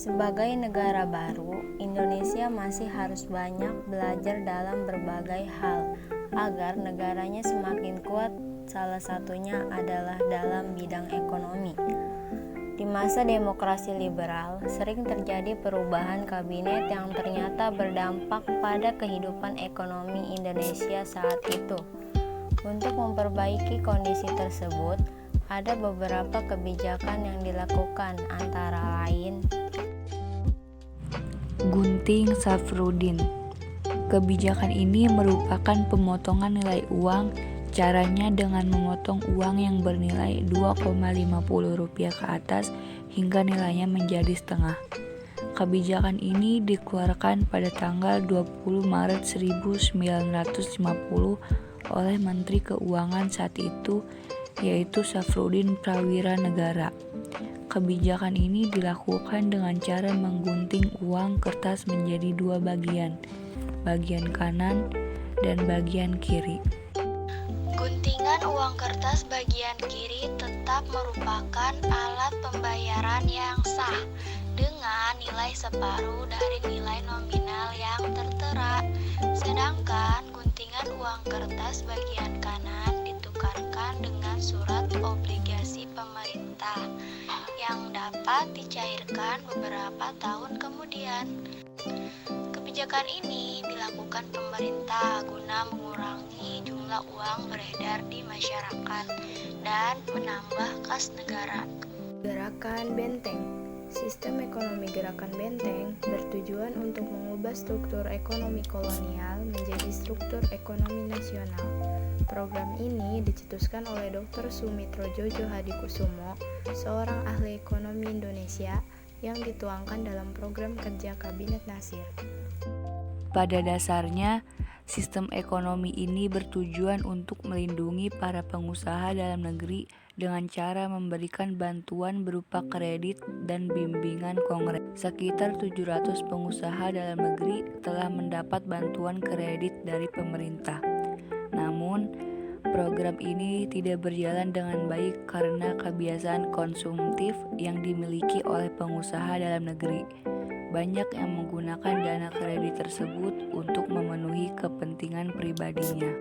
Sebagai negara baru, Indonesia masih harus banyak belajar dalam berbagai hal agar negaranya semakin kuat. Salah satunya adalah dalam bidang ekonomi. Di masa demokrasi liberal, sering terjadi perubahan kabinet yang ternyata berdampak pada kehidupan ekonomi Indonesia saat itu. Untuk memperbaiki kondisi tersebut, ada beberapa kebijakan yang dilakukan, antara lain Gunting Safrudin. Kebijakan ini merupakan pemotongan nilai uang. Caranya dengan memotong uang yang bernilai Rp2,50 ke atas hingga nilainya menjadi setengah. Kebijakan ini dikeluarkan pada tanggal 20 Maret 1950 oleh Menteri Keuangan saat itu, yaitu Safrudin Prawira Negara. Kebijakan ini dilakukan dengan cara menggunting uang kertas menjadi dua bagian kanan dan bagian kiri. Guntingan uang kertas bagian kiri tetap merupakan alat pembayaran yang sah dengan nilai separuh dari nilai nominal yang tertera. Sedangkan guntingan uang kertas bagian kanan ditukarkan dengan surat obligasi pemerintah yang dapat dicairkan beberapa tahun kemudian. Kebijakan ini dilakukan pemerintah guna mengurangi jumlah uang beredar di masyarakat dan menambah kas negara. Gerakan Benteng. Sistem ekonomi Gerakan Benteng bertujuan untuk mengubah struktur ekonomi kolonial menjadi struktur ekonomi nasional. Program ini dicetuskan oleh Dr. Sumitro Jojo Hadikusumo, seorang ahli ekonomi Indonesia yang dituangkan dalam program kerja Kabinet Nasir. Pada dasarnya, sistem ekonomi ini bertujuan untuk melindungi para pengusaha dalam negeri dengan cara memberikan bantuan berupa kredit dan bimbingan kongres. Sekitar 700 pengusaha dalam negeri telah mendapat bantuan kredit dari pemerintah. Namun, program ini tidak berjalan dengan baik karena kebiasaan konsumtif yang dimiliki oleh pengusaha dalam negeri. Banyak yang menggunakan dana kredit tersebut untuk memenuhi kepentingan pribadinya.